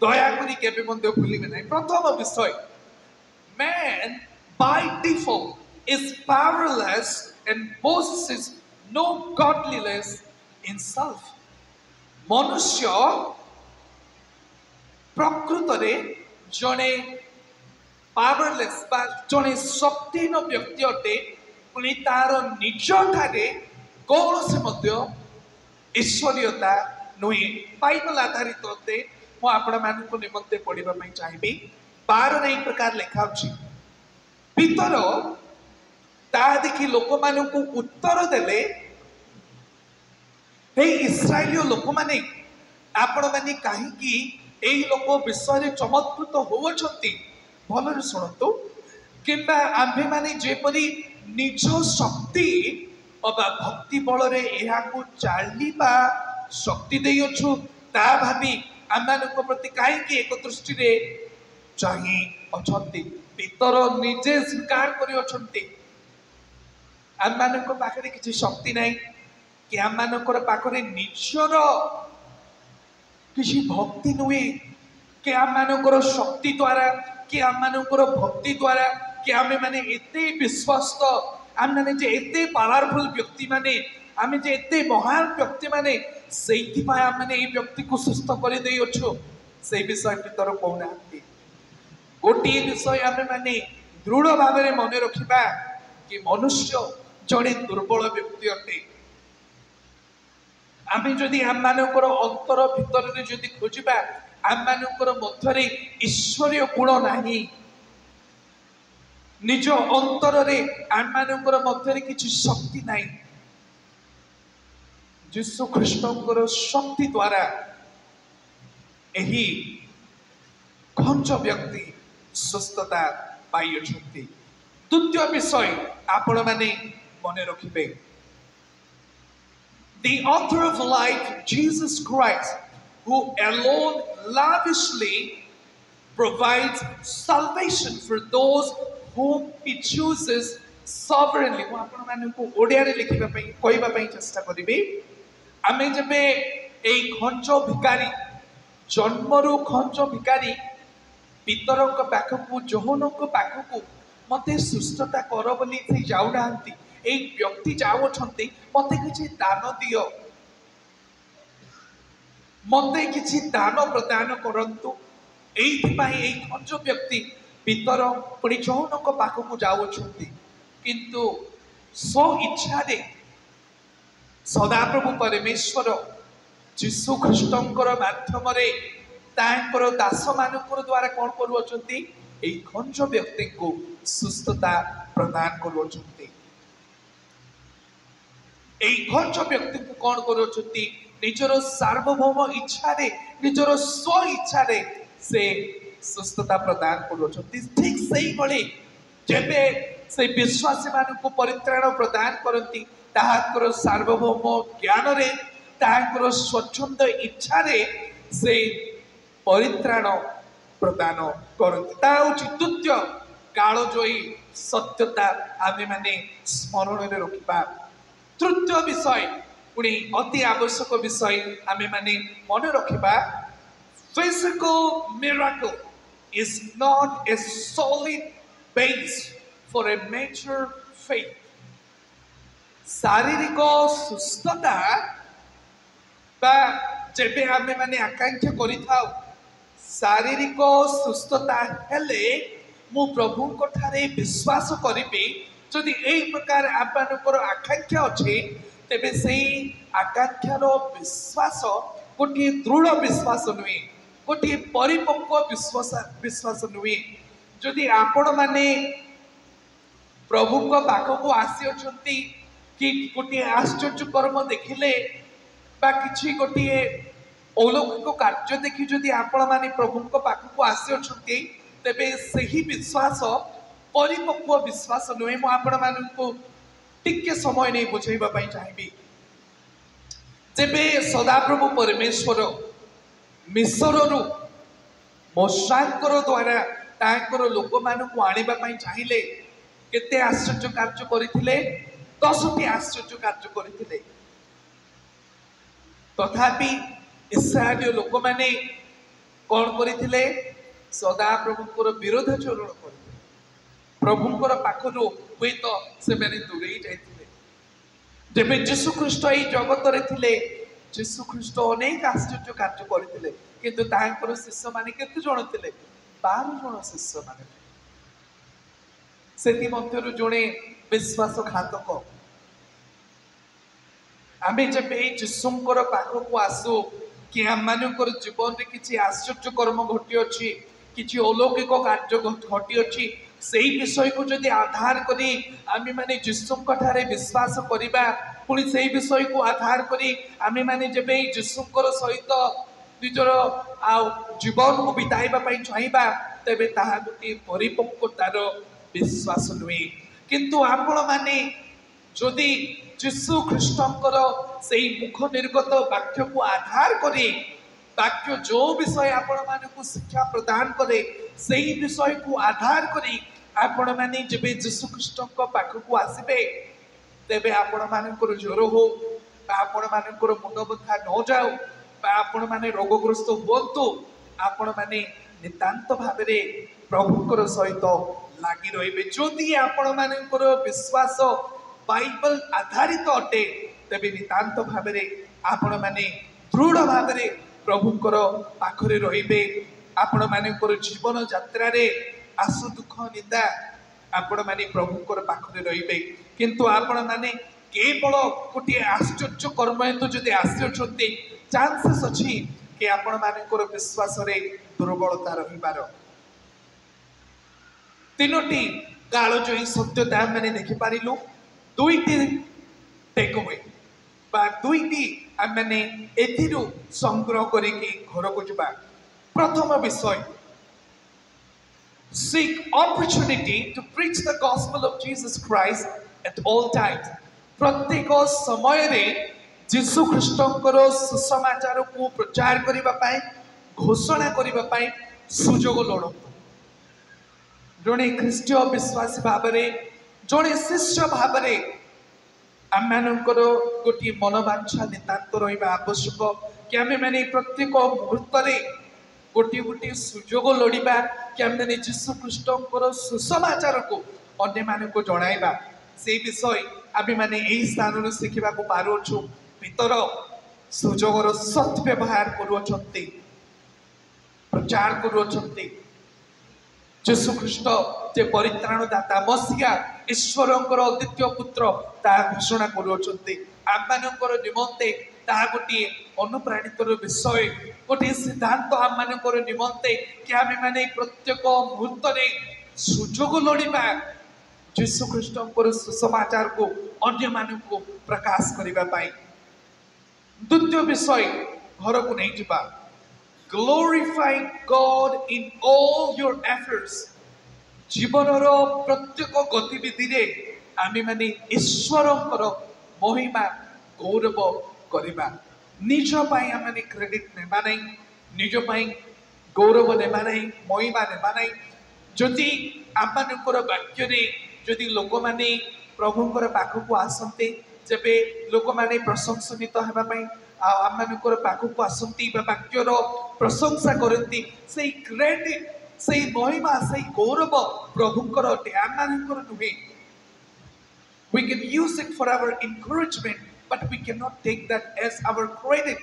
दया करी केबे मन्द भूलिबे नै प्रथम विषय man by default is powerless and possesses no godliness in self मनुष्य प्रकृत रे जने पावरलेस बा जने शक्तिहीन व्यक्ति अटे पुणी तार निज ठारे कौन से मध्य ईश्वरीयता नुहे बाइबल आधारित अटे मु आपण मानक निमंते पढ़िबा पई चाहिबी 12 रे प्रकार लिखा अछि पितर ता देखि लोक मानक उत्तर देले हे इस्राएलियो लोक माने आपण माने काहे कि एई लोक विषय चमत्कृत होवछंती भलरे शुणु किंबा आम्भे माने जेपरी निज शक्ति अबा भक्ति बल रे एहा को चालीबा शक्ति देइछु ता भाबी आमानक प्रति काहे कि एक दृष्टि रे चाहि अछंती पितर निजे स्वीकार करि अछंती आमानक पाखरे किछि शक्ति नै कि आम मानकर पाखरे निजर किसी भक्ति नुहे कि आम मानकर शक्ति द्वारा कि आम मानकर भक्ति द्वारा कि आम मैंने एते विश्वस्त आम मैंने जे एते पावरफुल व्यक्ति माने आम जे एते महान व्यक्ति माने से आम मैंने ये व्यक्ति को सुस्थ कर दे अच्छु से विषय भीतर कहना गोटे विषय आम मैंने दृढ़ भाव में मन रखा कि मनुष्य जड़े दुर्बल व्यक्ति अटे आम जदि आम मानकर अंतर भितर जदि खोजा आम मानकर मध्य ईश्वरीय गुण नहीं निज अंतर आम मानकर मध्य किसी शक्ति नहीं यीशु ख्रीष्टर शक्ति द्वारा यही खंच व्यक्ति सुस्थता पाई द्वितीय विषय आपण माने मन रखिबे The author of life, Jesus Christ, who alone lavishly provides salvation for those whom he chooses sovereignly. ମୁଁ ଆପଣ ମାନଙ୍କୁ ଓଡ଼ିଆରେ ଲେଖିବା ପାଇଁ କହିବା ପାଇଁ ଚେଷ୍ଟା କରିବି ଆମେ ଯେବେ ଏଇ ଖଞ୍ଜ ଭିକାରୀ ଜନ୍ମରୁ ଖଞ୍ଜ ଭିକାରୀ ପିତରଙ୍କ ପାଖକୁ ଯୌନଙ୍କ ପାଖକୁ ମତେ ସୁସ୍ଥତା କର ବୋଲି ସେ ଯାଉନାହାନ୍ତି এই ব্যক্তি যাওছন্তি মতে কিছু দান দিও মতে কিছু দান প্রদান করন্তু এইথিপাই এই খঞ্জ ব্যক্তি পিতর পুଣି যৌনଙ୍କ ପାଖକୁ ଯାଉছନ୍ତି କିନ୍ତୁ ସ୍ୱ ଇଚ୍ଛାରେ ସଦାପ୍ରଭୁ ପରମେଶ୍ୱର ଯୀଶୁ ଖ୍ରୀଷ୍ଟଙ୍କର ମାଧ୍ୟମରେ ତାଙ୍କର ଦାସମାନଙ୍କର ଦ୍ୱାରା କ'ଣ କରୁଅଛନ୍ତି এই ଖଞ୍ଜ ବ୍ୟକ୍ତିଙ୍କୁ ସୁସ୍ଥତା ପ୍ରଦାନ କରୁଅଛନ୍ତି এই খঞ্জ ব্যক্তি को कौन करोचंती निजर सार्वभौम इच्छा रे निजर स्व इच्छा रे से सुस्थता प्रदान करोचंती ठीक सही भली जेबे से विश्वासी मान को परित्राण प्रदान करंती ताहाकर सार्वभौम ज्ञान रे ताहाकर स्वच्छंद इच्छा रे से परित्राण प्रदान करंती ता द्वितीय कालजयी सत्यता आमे माने स्मरण रे रखिबा तृतीय विषय पुणी अति आवश्यक विषय आमे माने मन रखिबा physical miracle is not a solid base for a mature faith शारीरिक सुस्थता बा जेबे आमे माने आकांक्षा करिथाउ शारीरिक सुस्थता हेले मु प्रभु को ठारे विश्वास करिबी जदि यही प्रकार आपनकर आकांक्षा अच्छे तेबे से आकांक्षार विश्वास गोटे दृढ़ विश्वास नुहे गोटे परिपक्व विश्वास नुहे जदि आपण माने प्रभु को पाखक आसी अछंती कि गोटे आश्चर्य कर्म देखिले बा किछि गोटे अलौकिक कार्य देखि जदि आपण माने प्रभु को पाखक आसी अछंती तेबे सही विश्वास परिपक्व विश्वास नुहे मु आपण मानकु टिके समय नहीं बुझाइबा पई चाहिबी जेबे सदाप्रभु परमेश्वर मिस्ररु मोशांकर द्वारा तांकर लोक मानकु आनिबा पई चाहिले केते आश्चर्य कार्य करिथिले 10टी आश्चर्य कार्य करिथिले तथापि इस्राएल लोक माने कोन करिथिले सदाप्रभुकर विरोधाचरण कर प्रभुंकर पाखरु हुए तो से मैंने दूरे जाइथिले जेबे यीशु ख्रीष्ट এই জগতরে थिले यीशु ख्रीष्ट अनेक आश्चर्य कार्य करथिले किंतु तांकर शिष्य माने केते जण थिले 12 जण शिष्य माने सेति मध्यरु जणे विश्वासघातक आमे जेबे यीशुंकर पाखकु आसु कि हम मानकर जीवन रे किछि आश्चर्य कर्म घटी अछि किछि अलौकिक कार्य घटी अछि सेही विषय को जदि आधार करी आमे माने यीशुंक ठारे विश्वास करिबा पुणी सेही विषय को आधार करी आमे माने जेबे यीशुंकर सहित निजर आ जीवन को बिताइबा पई चाहिबा तेबे ताहा गोटे परिपक्वतार विश्वास नुहे किंतु आपण माने जदि यीशु ख्रीष्टंकर सेही मुख निर्गत वाक्य को आधार करी वाक्य जो विषय आपण मानकु शिक्षा प्रदान करे सेही विषय को आधार करी आपण माने जेबे यीशु ख्रीष्टंक पाखकु आसीबे तेबे आपण मानकर ज्वर हो आपण मानकर मुंड बथा न जाऊ आपण माने रोगग्रस्त हुंतु आपण माने नितांत भाव प्रभुकर सहित लगी रही जदि आपण मानकर विश्वास बाइबल आधारित अटे तेबे नितांत भाव आपण माने दृढ़ भाव प्रभुकर पाखरे रहिबे आपण मानकर जीवन यात्रा रे आसु दुख निंदा आपण माने प्रभुकर पाखरे रहिबे किंतु आपण माने केवल गोटे आश्चर्य कर्म हेतु जदि आसी चांसेस अच्छी कि आपण मानकर विश्वास रे दुर्बलता रहिबार तीनोटी काल जो सत्यता मैंने देखि पारिलु दुईटी टेक अवे बा दुईटी मैंने एथिरु संग्रह करिकी घर को जिबा प्रथम विषय seek opportunity to preach the gospel of Jesus Christ at all times प्रत्येक समय रे जीशु ख्रीष्टंकर सुसमाचार को प्रचार करिबा पाए घोषणा करिबा पाए सुजोग लोड़ंतु जड़े ख्रीष्टीय विश्वासी भाव जड़े शिष्य भाव आम गोटे मनोवांछा नितांत रहा आवश्यक कि आम मैंने प्रत्येक मुहूर्त गोटे गोटे सुजोग लोड़ा कि आम मैंने जीशु ख्रीष्टंकर सुसमाचार को अन्य मानक जणाइबा से विषय आम मैंने यही स्थान शिखा पारुछु पितर सुजोगर सत् व्यवहार करुछंती प्रचार करुछंती जीशु ख्रीष्ट जे परित्राणदाता मसीहा ईश्वरंकर अद्वितीय पुत्र ता घोषणा करुछंती आम मानकर निमंते ता गोटे अनुप्राणित विषय गोटे सिद्धांत आम मानकर निमंते कि आम माने प्रत्येक मुहूर्त सुजोग लोड़ा जीशु ख्रीष्टंकर सुसमाचार को अन्य मानक प्रकाश करने द्वितीय विषय घर को नहीं जा glorify God in all your efforts जीवन प्रत्येक गतिविधि रे आमे माने ईश्वरंकर महिमा गौरव करबा निज पाई आमे क्रेडिट नेबा नहीं निज पाई गौरव नेबा नहीं महिमा नेबा नहीं जदि आमମାନଙ୍କର वाक्य जदि लोक माने प्रभुଙ୍କର पाखକୁ आसते जेबे लोक माने प्रशंसित हेबा पई आमମାନଙ୍କର पाखକୁ आसती वाक्यर प्रशंसा करती से क्रेडिट से महिमा से गौरव प्रभुଙ୍କର अटे आमମାନଙ୍କର नुहे we can use it for our encouragement but we cannot take that as our credit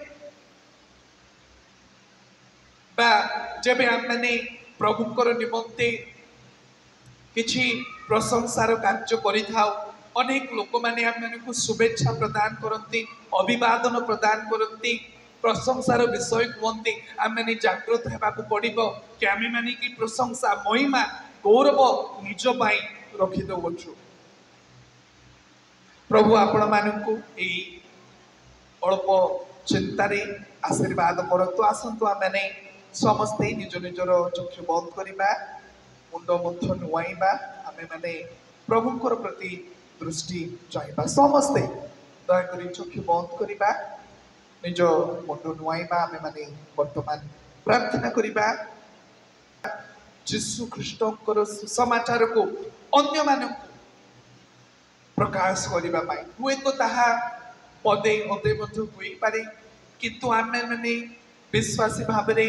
बा जेबे आमने प्रभुଙ୍କର निमंते किछि प्रशंसार कार्य करिथाउ अनेक लोक माने आमको शुभेच्छा प्रदान करती अभिवादन प्रदान करती प्रशंसार विषय कहते आम मैंने जागृत होगाक पड़ो कि आम मैंने कि प्रशंसा महिमा गौरव निज पाई रखिदे प्रभु आपण मानू अल्प चिंतार आशीर्वाद करतु आसतु आम मैंने समस्ते निज निजर चक्षु बंद करवा मुंड मध्य नुआइबा आमे माने प्रभुंकर प्रति दृष्टि चाहबा समस्ते दयाकर चक्षु बंद करवा निज मुंड नुआइबा आमे माने वर्तमान प्रार्थना करवा जीशु ख्रीष्टंकर सुसमाचार को अन्य मानक प्रकाश करबा पाई हुए तो ताहा पदे अदे मध्य होई पारे किंतु आमे माने विश्वासी भाबरे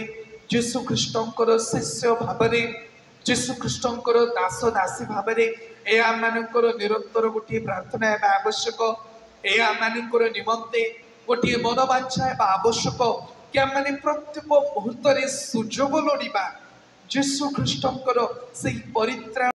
जीशु ख्रीष्टंकर शिष्य भाबरे जीशु ख्रीष्टंकर दास दासी भाव में आम निरंतर गोटे प्रार्थना आवश्यक आम निमंते गोटे मनोवांछा आवश्यक कि आम प्रत्येक मुहूर्त सुजोग लोड़ा जीशु ख्रीष्टंकर से परित्राण